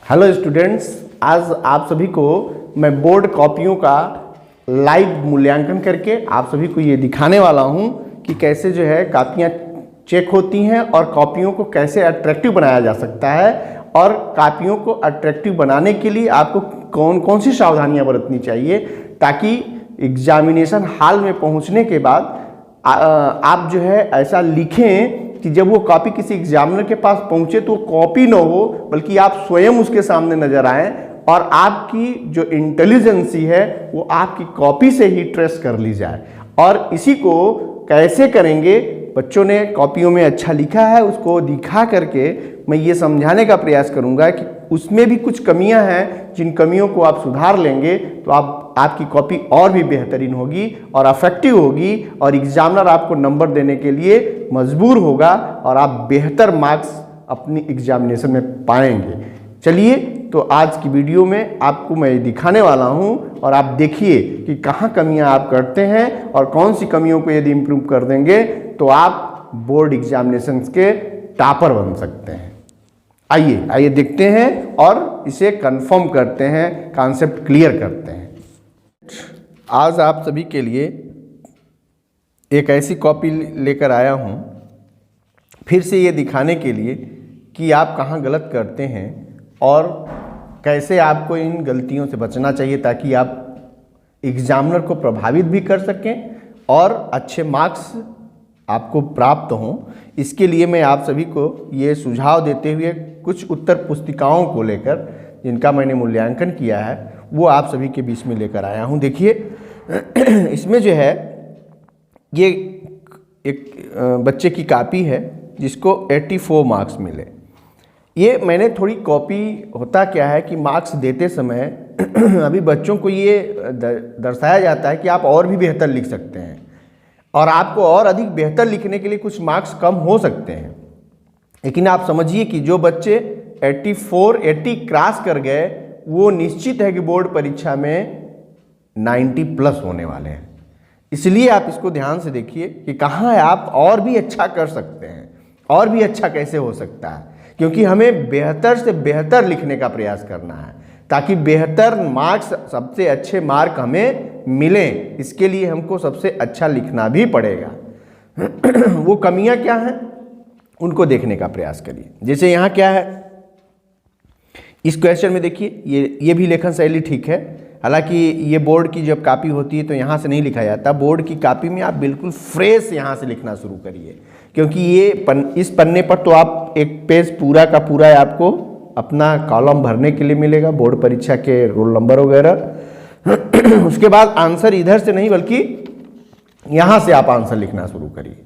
Hello students, आज आप सभी को मैं बोर्ड कॉपियों का लाइव मूल्यांकन करके आप सभी को ये दिखाने वाला हूँ कि कैसे जो है कॉपियाँ चेक होती हैं और कॉपियों को कैसे अट्रैक्टिव बनाया जा सकता है और कॉपियों को अट्रैक्टिव बनाने के लिए आपको कौन कौन सी सावधानियाँ बरतनी चाहिए ताकि एग्जामिनेशन हॉल में पहुँचने के बाद आप जो है ऐसा लिखें कि जब वो कॉपी किसी एग्जामिनर के पास पहुंचे तो कॉपी न हो बल्कि आप स्वयं उसके सामने नजर आएं और आपकी जो इंटेलिजेंसी है वो आपकी कॉपी से ही ट्रेस कर ली जाए। और इसी को कैसे करेंगे, बच्चों ने कॉपियों में अच्छा लिखा है उसको दिखा करके मैं ये समझाने का प्रयास करूंगा कि उसमें भी कुछ कमियां हैं, जिन कमियों को आप सुधार लेंगे तो आपकी कॉपी और भी बेहतरीन होगी और अफेक्टिव होगी और एग्जामिनर आपको नंबर देने के लिए मजबूर होगा और आप बेहतर मार्क्स अपनी एग्जामिनेशन में पाएंगे। चलिए तो आज की वीडियो में आपको मैं दिखाने वाला हूं और आप देखिए कि कहाँ कमियां आप करते हैं और कौन सी कमियों को यदि इम्प्रूव कर देंगे तो आप बोर्ड एग्जामिनेशन के टॉपर बन सकते हैं। आइए देखते हैं और इसे कंफर्म करते हैं, कॉन्सेप्ट क्लियर करते हैं। आज आप सभी के लिए एक ऐसी कॉपी लेकर आया हूं फिर से ये दिखाने के लिए कि आप कहाँ गलत करते हैं और कैसे आपको इन गलतियों से बचना चाहिए ताकि आप एग्जामिनर को प्रभावित भी कर सकें और अच्छे मार्क्स आपको प्राप्त हों। इसके लिए मैं आप सभी को ये सुझाव देते हुए कुछ उत्तर पुस्तिकाओं को लेकर जिनका मैंने मूल्यांकन किया है वो आप सभी के बीच में लेकर आया हूँ। देखिए इसमें जो है ये एक बच्चे की कॉपी है जिसको 84 मार्क्स मिले। ये मैंने थोड़ी कॉपी, होता क्या है कि मार्क्स देते समय अभी बच्चों को ये दर्शाया जाता है कि आप और भी बेहतर लिख सकते हैं और आपको और अधिक बेहतर लिखने के लिए कुछ मार्क्स कम हो सकते हैं। लेकिन आप समझिए कि जो बच्चे 80 क्रॉस कर गए वो निश्चित है कि बोर्ड परीक्षा में 90 प्लस होने वाले हैं। इसलिए आप इसको ध्यान से देखिए कि कहाँ आप और भी अच्छा कर सकते हैं, और भी अच्छा कैसे हो सकता है, क्योंकि हमें बेहतर से बेहतर लिखने का प्रयास करना है ताकि बेहतर मार्क्स, सबसे अच्छे मार्क हमें मिलें। इसके लिए हमको सबसे अच्छा लिखना भी पड़ेगा। वो कमियां क्या हैं उनको देखने का प्रयास करिए। जैसे यहाँ क्या है, इस क्वेश्चन में देखिए ये भी लेखन शैली ठीक है। हालांकि ये बोर्ड की जब कॉपी होती है तो यहाँ से नहीं लिखा जाता। बोर्ड की कॉपी में आप बिल्कुल फ्रेश यहाँ से लिखना शुरू करिए, क्योंकि ये इस पन्ने पर तो आप एक पेज पूरा का पूरा आपको अपना कॉलम भरने के लिए मिलेगा, बोर्ड परीक्षा के रोल नंबर वगैरह। उसके बाद आंसर इधर से नहीं बल्कि यहाँ से आप आंसर लिखना शुरू करिए।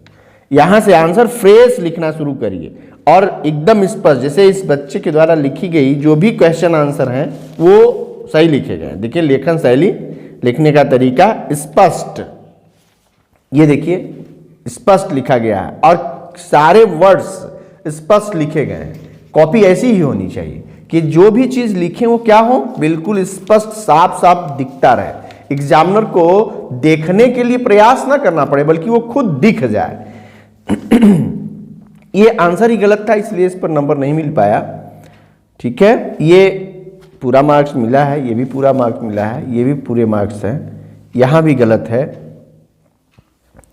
यहाँ से आंसर फ्रेश लिखना शुरू करिए और एकदम स्पष्ट, जैसे इस बच्चे के द्वारा लिखी गई जो भी क्वेश्चन आंसर हैं वो सही लिखे गए। देखिए लेखन शैली, लिखने का तरीका स्पष्ट, ये देखिए स्पष्ट लिखा गया है और सारे वर्ड्स स्पष्ट लिखे गए हैं। कॉपी ऐसी ही होनी चाहिए कि जो भी चीज लिखे वो क्या हो, बिल्कुल स्पष्ट साफ साफ दिखता रहे। एग्जामिनर को देखने के लिए प्रयास ना करना पड़े बल्कि वो खुद दिख जाए। ये आंसर ही गलत था इसलिए इस पर नंबर नहीं मिल पाया। ठीक है, ये पूरा मार्क्स मिला है, ये भी पूरा मार्क्स मिला है, ये भी पूरे मार्क्स हैं। यहाँ भी गलत है,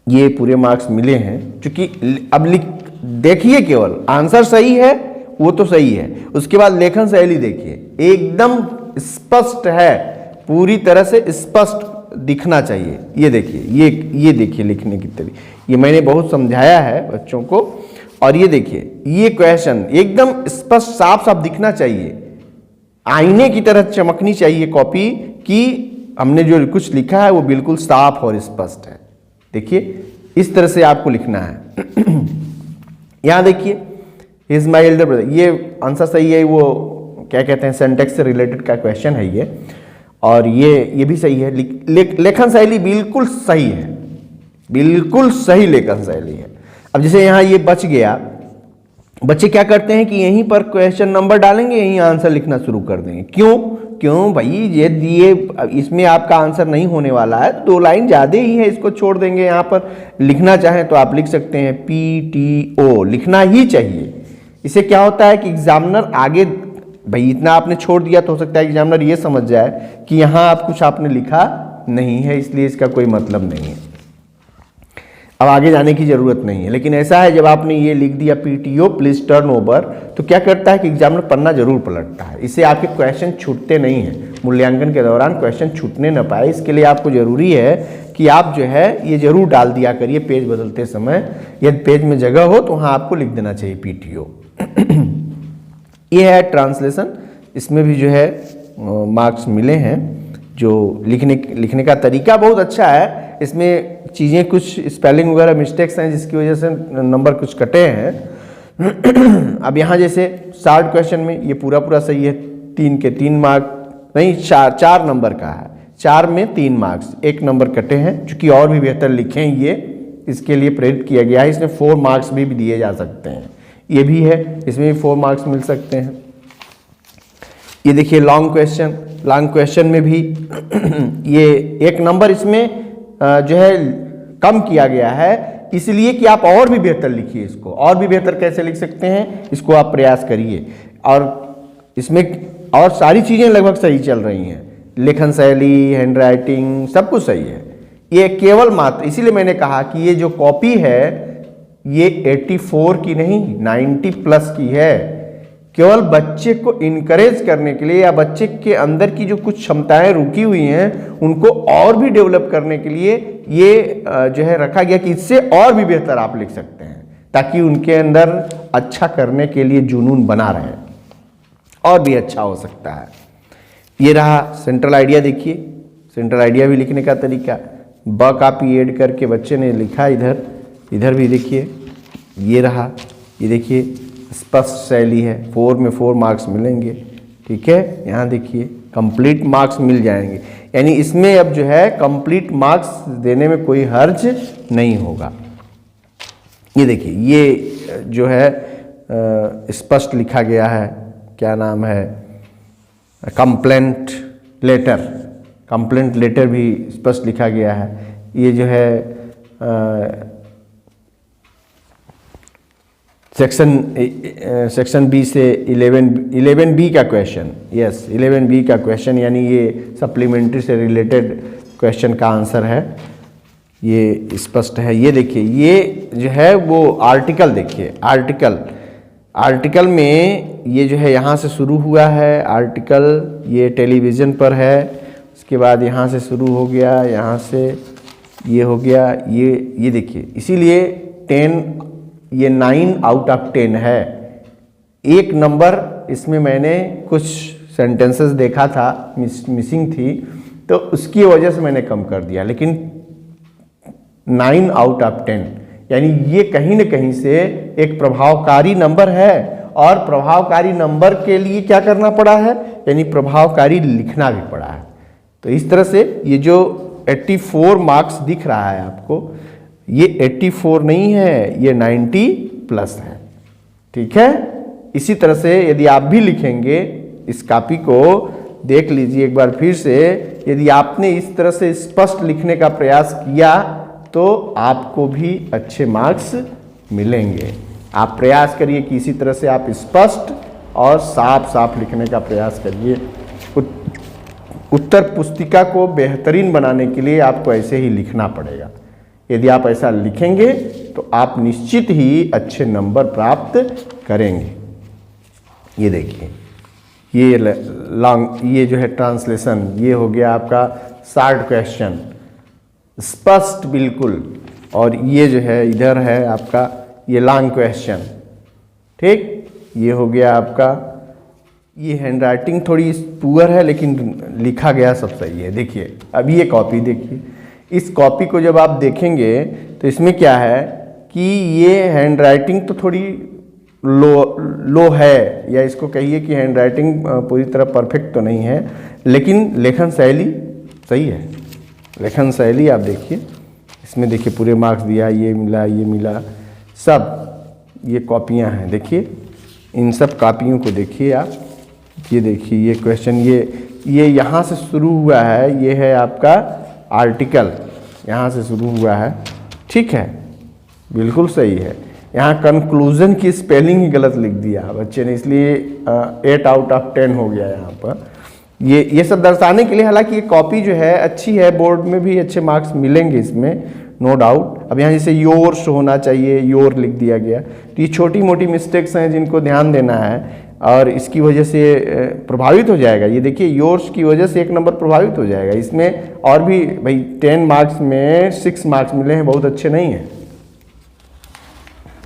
ये पूरे मार्क्स मिले हैं। क्योंकि अब देखिए केवल आंसर सही है वो तो सही है, उसके बाद लेखन शैली देखिए एकदम स्पष्ट है, पूरी तरह से स्पष्ट दिखना चाहिए। ये देखिए, ये देखिए लिखने की तरीके, ये मैंने बहुत समझाया है बच्चों को। और ये देखिए ये क्वेश्चन एकदम स्पष्ट साफ साफ दिखना चाहिए, आईने की तरह चमकनी चाहिए कॉपी कि हमने जो कुछ लिखा है वो बिल्कुल साफ और स्पष्ट है। देखिए इस तरह से आपको लिखना है। यहां देखिए इज माई एल्डर ब्रदर, ये आंसर सही है, वो क्या कहते हैं सेंटेक्स से रिलेटेड का क्वेश्चन है ये, और ये भी सही है। लेखन शैली बिल्कुल सही है, बिल्कुल सही लेखन शैली है। अब जैसे यहाँ ये बच गया, बच्चे क्या करते हैं कि यहीं पर क्वेश्चन नंबर डालेंगे, यहीं आंसर लिखना शुरू कर देंगे। क्यों भाई, ये इसमें आपका आंसर नहीं होने वाला है, 2 लाइन ज़्यादा ही है, इसको छोड़ देंगे। यहाँ पर लिखना चाहें तो आप लिख सकते हैं PTO, लिखना ही चाहिए। इससे क्या होता है कि एग्जामिनर आगे भाई इतना आपने छोड़ दिया तो हो सकता है एग्जामिनर ये समझ जाए कि यहाँ आप कुछ आपने लिखा नहीं है, इसलिए इसका कोई मतलब नहीं है, अब आगे जाने की ज़रूरत नहीं है। लेकिन ऐसा है जब आपने ये लिख दिया PTO प्लीज टर्न ओवर, तो क्या करता है कि एग्जामिनर पन्ना जरूर पलटता है, इससे आपके क्वेश्चन छूटते नहीं हैं, मूल्यांकन के दौरान क्वेश्चन छूटने न पाए, इसके लिए आपको ज़रूरी है कि आप जो है ये ज़रूर डाल दिया करिए पेज बदलते समय, यदि पेज में जगह हो तो वहाँ आपको लिख देना चाहिए PTO। ये है ट्रांसलेशन, इसमें भी जो है मार्क्स मिले हैं, जो लिखने का तरीका बहुत अच्छा है, इसमें चीज़ें कुछ स्पेलिंग वगैरह मिस्टेक्स हैं जिसकी वजह से नंबर कुछ कटे हैं। अब यहाँ जैसे 60 क्वेश्चन में ये पूरा सही है, 3 के 3 मार्क नहीं 4 नंबर का है, 4 में 3 मार्क्स, 1 नंबर कटे हैं, चूँकि और भी बेहतर लिखें ये इसके लिए प्रेरित किया गया है। इसमें 4 मार्क्स भी दिए जा सकते हैं, ये भी है, इसमें भी 4 मार्क्स मिल सकते हैं। ये देखिए लॉन्ग क्वेश्चन में भी ये 1 नंबर इसमें जो है कम किया गया है, इसलिए कि आप और भी बेहतर लिखिए इसको, और भी बेहतर कैसे लिख सकते हैं इसको आप प्रयास करिए। और इसमें और सारी चीज़ें लगभग सही चल रही हैं, लेखन शैली, हैंड राइटिंग सब कुछ सही है। ये केवल मात्र इसीलिए मैंने कहा कि ये जो कॉपी है ये 84 की नहीं 90 प्लस की है, केवल बच्चे को इनकरेज करने के लिए या बच्चे के अंदर की जो कुछ क्षमताएं रुकी हुई हैं उनको और भी डेवलप करने के लिए ये जो है रखा गया कि इससे और भी बेहतर आप लिख सकते हैं, ताकि उनके अंदर अच्छा करने के लिए जुनून बना रहे, और भी अच्छा हो सकता है। ये रहा सेंट्रल आइडिया, देखिए सेंट्रल आइडिया भी लिखने का तरीका, ब कॉपी ऐड करके बच्चे ने लिखा, इधर भी देखिए ये रहा, ये देखिए स्पष्ट शैली है, 4 में 4 मार्क्स मिलेंगे, ठीक है। यहाँ देखिए कंप्लीट मार्क्स मिल जाएंगे, यानी इसमें अब जो है कंप्लीट मार्क्स देने में कोई हर्ज नहीं होगा। ये देखिए ये जो है स्पष्ट लिखा गया है, क्या नाम है, कंप्लेंट लेटर भी स्पष्ट लिखा गया है। ये जो है सेक्शन बी से 11B का क्वेश्चन, यस 11B का क्वेश्चन, यानी ये सप्लीमेंट्री से रिलेटेड क्वेश्चन का आंसर है, ये स्पष्ट है। ये देखिए ये जो है वो आर्टिकल, देखिए आर्टिकल में ये जो है यहाँ से शुरू हुआ है आर्टिकल, ये टेलीविज़न पर है, उसके बाद यहाँ से शुरू हो गया, यहाँ से ये हो गया, ये देखिए, इसीलिए 9 आउट ऑफ 10 है। 1 नंबर इसमें मैंने कुछ सेंटेंसेस देखा था मिसिंग थी, तो उसकी वजह से मैंने कम कर दिया, लेकिन 9 आउट ऑफ 10 यानी ये कहीं न कहीं से एक प्रभावकारी नंबर है, और प्रभावकारी नंबर के लिए क्या करना पड़ा है, यानी प्रभावकारी लिखना भी पड़ा है। तो इस तरह से ये जो 84 मार्क्स दिख रहा है आपको, ये 84 नहीं है, ये 90 प्लस है, ठीक है। इसी तरह से यदि आप भी लिखेंगे, इस कॉपी को देख लीजिए एक बार फिर से, यदि आपने इस तरह से स्पष्ट लिखने का प्रयास किया तो आपको भी अच्छे मार्क्स मिलेंगे। आप प्रयास करिए कि इसी तरह से आप स्पष्ट और साफ लिखने का प्रयास करिए। उत्तर पुस्तिका को बेहतरीन बनाने के लिए आपको ऐसे ही लिखना पड़ेगा। यदि आप ऐसा लिखेंगे तो आप निश्चित ही अच्छे नंबर प्राप्त करेंगे। ये देखिए ये जो है ट्रांसलेशन, ये हो गया आपका 60 क्वेश्चन स्पष्ट बिल्कुल, और ये जो है इधर है आपका ये लॉन्ग क्वेश्चन, ठीक। ये हो गया आपका, ये हैंड राइटिंग थोड़ी पुअर है लेकिन लिखा गया सब सही है। देखिए अभी ये कॉपी देखिए, इस कॉपी को जब आप देखेंगे तो इसमें क्या है कि ये हैंड राइटिंग तो थोड़ी लो है, या इसको कहिए कि हैंड राइटिंग पूरी तरह परफेक्ट तो नहीं है, लेकिन लेखन शैली सही है। लेखन शैली आप देखिए, इसमें देखिए पूरे मार्क्स दिया, ये मिला सब, ये कॉपियां हैं। देखिए इन सब कॉपियों को देखिए आप, ये देखिए ये क्वेश्चन, ये यहाँ से शुरू हुआ है, ये है आपका आर्टिकल, यहाँ से शुरू हुआ है, ठीक है, बिल्कुल सही है। यहाँ कंक्लूजन की स्पेलिंग ही गलत लिख दिया बच्चे ने, इसलिए 8 आउट ऑफ 10 हो गया यहाँ पर। ये सब दर्शाने के लिए, हालांकि ये कॉपी जो है अच्छी है, बोर्ड में भी अच्छे मार्क्स मिलेंगे इसमें, नो डाउट। अब यहाँ जैसे योर्स होना चाहिए, योर लिख दिया गया, तो ये छोटी मोटी मिस्टेक्स हैं जिनको ध्यान देना है और इसकी वजह से प्रभावित हो जाएगा। ये देखिए योर्स की वजह से 1 नंबर प्रभावित हो जाएगा। इसमें और भी भाई 10 मार्क्स में 6 मार्क्स मिले हैं, बहुत अच्छे नहीं हैं,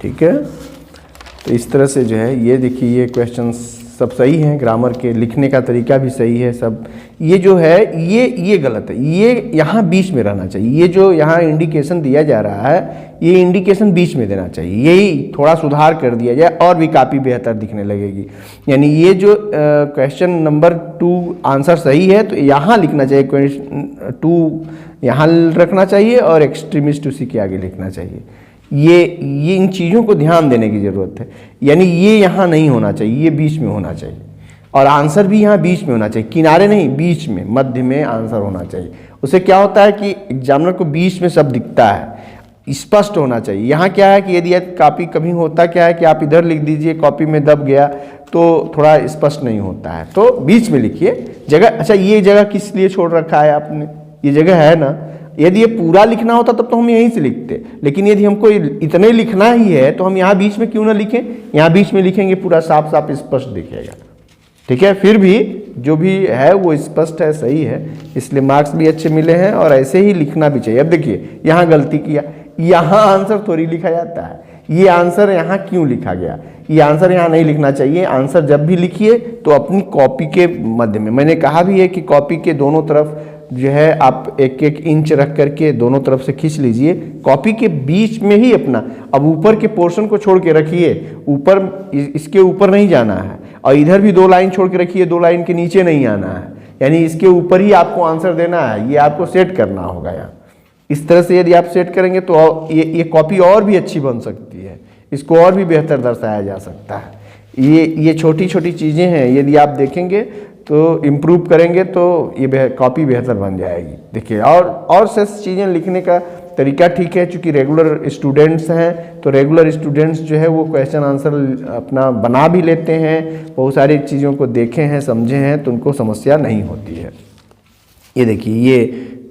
ठीक है। तो इस तरह से जो है ये देखिए ये क्वेश्चंस सब सही हैं, ग्रामर के लिखने का तरीका भी सही है सब। ये जो है ये गलत है, ये यहाँ बीच में रहना चाहिए। ये जो यहाँ इंडिकेशन दिया जा रहा है ये इंडिकेशन बीच में देना चाहिए, यही थोड़ा सुधार कर दिया जाए और भी काफ़ी बेहतर दिखने लगेगी। यानी ये जो क्वेश्चन नंबर 2 आंसर सही है तो यहाँ लिखना चाहिए, क्वेश्चन 2 यहाँ रखना चाहिए और एक्सट्रीमिस्ट उसी के आगे लिखना चाहिए। ये इन चीज़ों को ध्यान देने की ज़रूरत है। यानी ये यहाँ नहीं होना चाहिए, ये बीच में होना चाहिए और आंसर भी यहाँ बीच में होना चाहिए, किनारे नहीं, बीच में, मध्य में आंसर होना चाहिए। उससे क्या होता है कि एग्जामिनर को बीच में सब दिखता है, स्पष्ट होना चाहिए। यहाँ क्या है कि यदि कॉपी कभी होता क्या है कि आप इधर लिख दीजिए, कॉपी में दब गया तो थोड़ा स्पष्ट नहीं होता है, तो बीच में लिखिए जगह। अच्छा ये जगह किस लिए छोड़ रखा है आपने, ये जगह है ना, यदि ये पूरा लिखना होता तब तो हम यहीं से लिखते, लेकिन यदि हमको इतने लिखना ही है तो हम यहाँ बीच में क्यों ना लिखें, यहाँ बीच में लिखेंगे, पूरा साफ साफ स्पष्ट दिखेगा, ठीक है। फिर भी जो भी है वो स्पष्ट है, सही है, इसलिए मार्क्स भी अच्छे मिले हैं और ऐसे ही लिखना भी चाहिए। अब देखिए यहाँ गलती किया, यहाँ आंसर थोड़ी लिखा जाता है, ये आंसर यहाँ क्यों लिखा गया, ये आंसर यहाँ नहीं लिखना चाहिए। आंसर जब भी लिखिए तो अपनी कॉपी के मध्य में, मैंने कहा भी है कि कॉपी के दोनों तरफ जो है आप 1-1 इंच रख करके दोनों तरफ से खींच लीजिए, कॉपी के बीच में ही अपना। अब ऊपर के पोर्शन को छोड़ के रखिए, ऊपर इसके ऊपर नहीं जाना है, और इधर भी 2 लाइन छोड़ के रखिए, 2 लाइन के नीचे नहीं आना है, यानी इसके ऊपर ही आपको आंसर देना है। ये आपको सेट करना होगा यहाँ, इस तरह से यदि आप सेट करेंगे तो ये कॉपी और भी अच्छी बन सकती है, इसको और भी बेहतर दर्शाया जा सकता है। ये छोटी छोटी चीज़ें हैं, यदि आप देखेंगे तो इम्प्रूव करेंगे तो ये कॉपी बेहतर बन जाएगी। देखिए और से चीज़ें लिखने का तरीका ठीक है, चूँकि रेगुलर स्टूडेंट्स हैं तो रेगुलर स्टूडेंट्स जो है वो क्वेश्चन आंसर अपना बना भी लेते हैं, बहुत सारी चीज़ों को देखे हैं, समझे हैं, तो उनको समस्या नहीं होती है। ये देखिए ये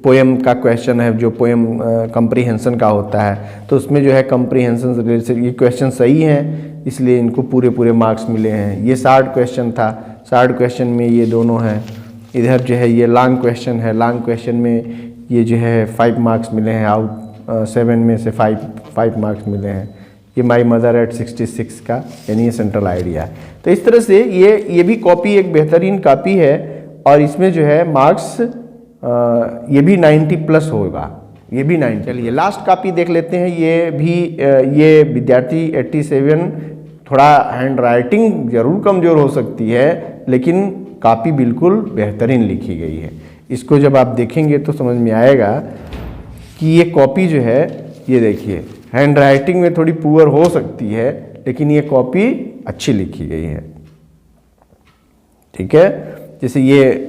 पोएम का क्वेश्चन है, जो पोएम कंप्रीहेंशन का होता है, तो उसमें जो है कंप्रीहेंशन से रिलेटेड ये क्वेश्चन सही हैं, इसलिए इनको पूरे मार्क्स मिले हैं। ये शार्ट क्वेश्चन था, शार्ट क्वेश्चन में ये दोनों हैं। इधर जो है ये लॉन्ग क्वेश्चन है, लॉन्ग क्वेश्चन में ये जो है 5 मार्क्स मिले हैं, आउट 7 में से 5 मार्क्स मिले हैं। ये माई मदर एट 66 का, यानी ये सेंट्रल आइडिया है। तो इस तरह से ये भी कॉपी एक बेहतरीन कॉपी है और इसमें जो है मार्क्स ये भी 90+ होगा, ये भी 90। चलिए लास्ट कॉपी देख लेते हैं। ये भी ये विद्यार्थी 87, थोड़ा हैंड राइटिंग जरूर कमज़ोर हो सकती है लेकिन कॉपी बिल्कुल बेहतरीन लिखी गई है। इसको जब आप देखेंगे तो समझ में आएगा कि ये कॉपी जो है, ये देखिए हैंड राइटिंग में थोड़ी पुअर हो सकती है लेकिन ये कॉपी अच्छी लिखी गई है, ठीक है। जैसे ये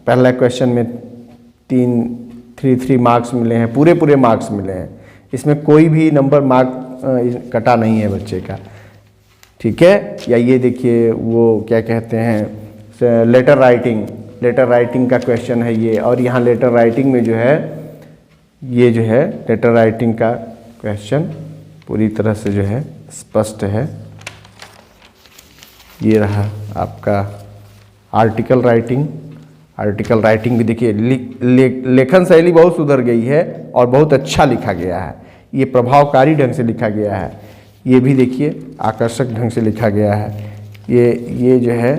पहला क्वेश्चन में 3 मार्क्स मिले हैं, पूरे मार्क्स मिले हैं, इसमें कोई भी नंबर मार्क कटा नहीं है बच्चे का, ठीक है। या ये देखिए वो क्या कहते हैं लेटर राइटिंग का क्वेश्चन है ये, और यहाँ लेटर राइटिंग में जो है ये जो है लेटर राइटिंग का क्वेश्चन पूरी तरह से जो है स्पष्ट है। ये रहा आपका आर्टिकल राइटिंग भी देखिए लेखन शैली बहुत सुधर गई है और बहुत अच्छा लिखा गया है, ये प्रभावकारी ढंग से लिखा गया है। ये भी देखिए आकर्षक ढंग से लिखा गया है। ये जो है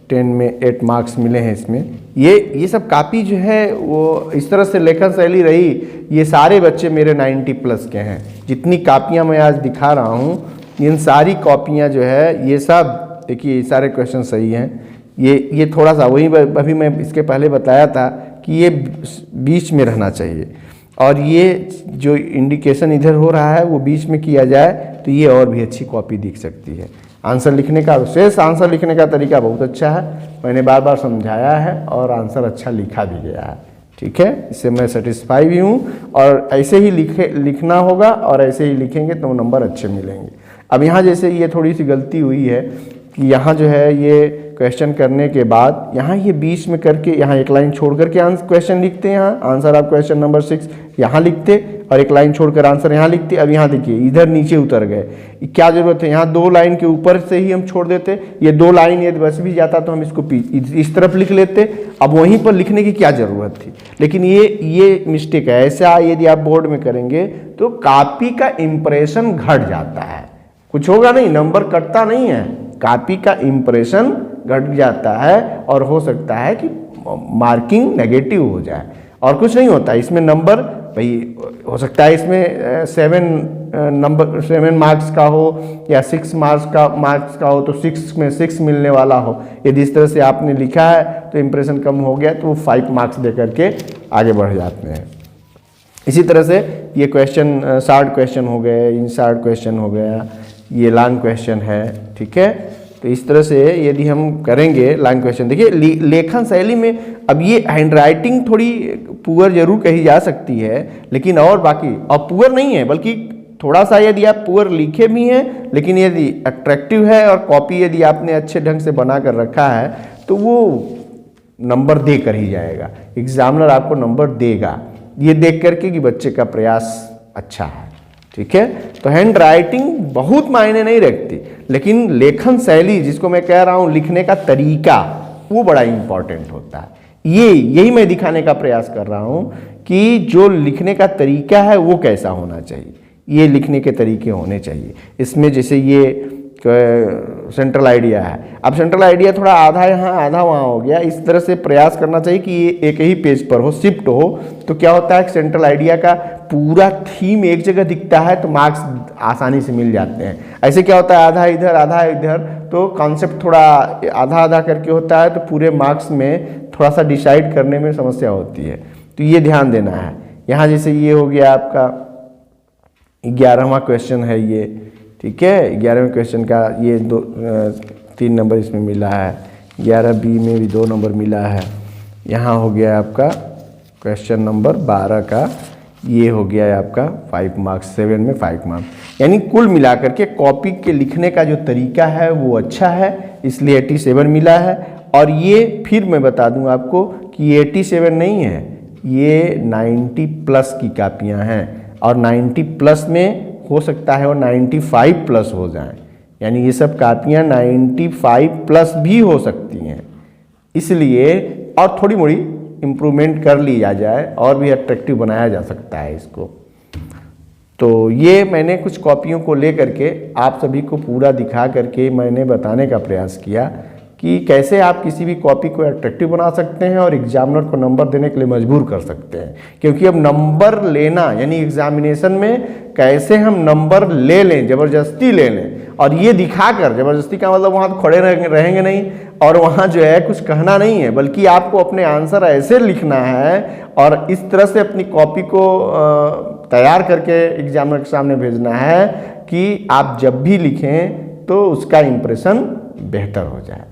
10 में 8 मार्क्स मिले हैं इसमें। ये सब कॉपी जो है वो इस तरह से लेखन शैली रही, ये सारे बच्चे मेरे 90+ के हैं। जितनी कॉपियाँ मैं आज दिखा रहा हूँ इन सारी कॉपियाँ जो है ये सब देखिए, ये सारे क्वेश्चन सही हैं। ये थोड़ा सा वही अभी मैं इसके पहले बताया था कि ये बीच में रहना चाहिए और ये जो इंडिकेशन इधर हो रहा है वो बीच में किया जाए तो ये और भी अच्छी कॉपी दिख सकती है। आंसर लिखने का शेष आंसर लिखने का तरीका बहुत अच्छा है, मैंने बार बार समझाया है और आंसर अच्छा लिखा भी गया है। ठीक है, इससे मैं सेटिस्फाई भी हूँ। और ऐसे ही लिखना होगा और ऐसे ही लिखेंगे तो नंबर अच्छे मिलेंगे। अब यहाँ जैसे ये थोड़ी सी गलती हुई है कि यहाँ जो है ये क्वेश्चन करने के बाद यहाँ ये बीच में करके यहाँ एक लाइन छोड़ करके क्वेश्चन लिखते हैं। यहाँ आंसर आप क्वेश्चन नंबर 6 यहाँ लिखते और एक लाइन छोड़कर आंसर यहाँ लिखते। अब यहाँ देखिए इधर नीचे उतर गए, क्या जरूरत है, यहाँ 2 लाइन के ऊपर से ही हम छोड़ देते। ये 2 लाइन यदि बस भी जाता तो हम इसको इस तरफ लिख लेते। अब वहीं पर लिखने की क्या ज़रूरत थी, लेकिन ये मिस्टेक है। ऐसा यदि आप बोर्ड में करेंगे तो कॉपी का इम्प्रेशन घट जाता है, कुछ होगा नहीं, नंबर कटता नहीं है, कॉपी का इम्प्रेशन घट जाता है और हो सकता है कि मार्किंग नेगेटिव हो जाए और कुछ नहीं होता। इसमें नंबर भाई हो सकता है इसमें 7 मार्क्स का हो या 6 मार्क्स का हो तो 6 में 6 मिलने वाला हो। यदि इस तरह से आपने लिखा है तो इम्प्रेशन कम हो गया तो वो 5 मार्क्स दे करके आगे बढ़ जाते हैं। इसी तरह से ये क्वेश्चन शार्ट क्वेश्चन हो गए, इन शार्ट क्वेश्चन हो गया, ये लॉन्ग क्वेश्चन है, ठीक है। तो इस तरह से यदि हम करेंगे लॉन्ग क्वेश्चन, देखिए लेखन शैली में अब ये हैंडराइटिंग थोड़ी पुअर जरूर कही जा सकती है, लेकिन और बाकी और पुअर नहीं है, बल्कि थोड़ा सा यदि आप पुअर लिखे भी हैं लेकिन यदि अट्रैक्टिव है और कॉपी यदि आपने अच्छे ढंग से बना कर रखा है तो वो नंबर दे कर ही जाएगा, एग्जामिनर आपको नंबर देगा ये देख करके कि बच्चे का प्रयास अच्छा है, ठीक है। तो हैंड राइटिंग बहुत मायने नहीं रखती, लेकिन लेखन शैली जिसको मैं कह रहा हूँ, लिखने का तरीका, वो बड़ा इंपॉर्टेंट होता है। यही मैं दिखाने का प्रयास कर रहा हूँ कि जो लिखने का तरीका है वो कैसा होना चाहिए, ये लिखने के तरीके होने चाहिए। इसमें जैसे ये सेंट्रल आइडिया है, अब सेंट्रल आइडिया थोड़ा आधा यहाँ आधा वहाँ हो गया, इस तरह से प्रयास करना चाहिए कि ये एक ही पेज पर हो, शिफ्ट हो, तो क्या होता है सेंट्रल आइडिया का पूरा थीम एक जगह दिखता है तो मार्क्स आसानी से मिल जाते हैं। ऐसे क्या होता है आधा इधर तो कॉन्सेप्ट थोड़ा आधा आधा करके होता है तो पूरे मार्क्स में थोड़ा सा डिसाइड करने में समस्या होती है, तो ये ध्यान देना है। यहाँ जैसे ये हो गया आपका 11वां क्वेश्चन है ये, ठीक है, 11वें क्वेश्चन का ये 3 नंबर इसमें मिला है, 11B में भी 2 नंबर मिला है। यहाँ हो गया आपका क्वेश्चन नंबर 12 का, ये हो गया है आपका 5 मार्क्स, 7 में 5 मार्क्स। यानी कुल मिलाकर के कॉपी के लिखने का जो तरीका है वो अच्छा है, इसलिए 87 मिला है। और ये फिर मैं बता दूं आपको कि ये 87 नहीं है, ये 90 प्लस की कापियाँ हैं, और 90 प्लस में हो सकता है वो 95 प्लस हो जाएं, यानी ये सब कापियाँ 95 प्लस भी हो सकती हैं। इसलिए और थोड़ी मोड़ी इम्प्रूवमेंट कर लिया जाए और भी अट्रैक्टिव बनाया जा सकता है इसको। तो ये मैंने कुछ कॉपियों को लेकर के आप सभी को पूरा दिखा करके मैंने बताने का प्रयास किया कि कैसे आप किसी भी कॉपी को अट्रैक्टिव बना सकते हैं और एग्जामिनर को नंबर देने के लिए मजबूर कर सकते हैं। क्योंकि अब नंबर लेना यानी एग्जामिनेशन में कैसे हम नंबर ले लें, ज़बरदस्ती ले लें, और ये दिखाकर, ज़बरदस्ती का मतलब वहाँ खड़े रहेंगे नहीं और वहाँ जो है कुछ कहना नहीं है, बल्कि आपको अपने आंसर ऐसे लिखना है और इस तरह से अपनी कॉपी को तैयार करके एग्जामिनर के सामने भेजना है कि आप जब भी लिखें तो उसका इम्प्रेशन बेहतर हो जाए।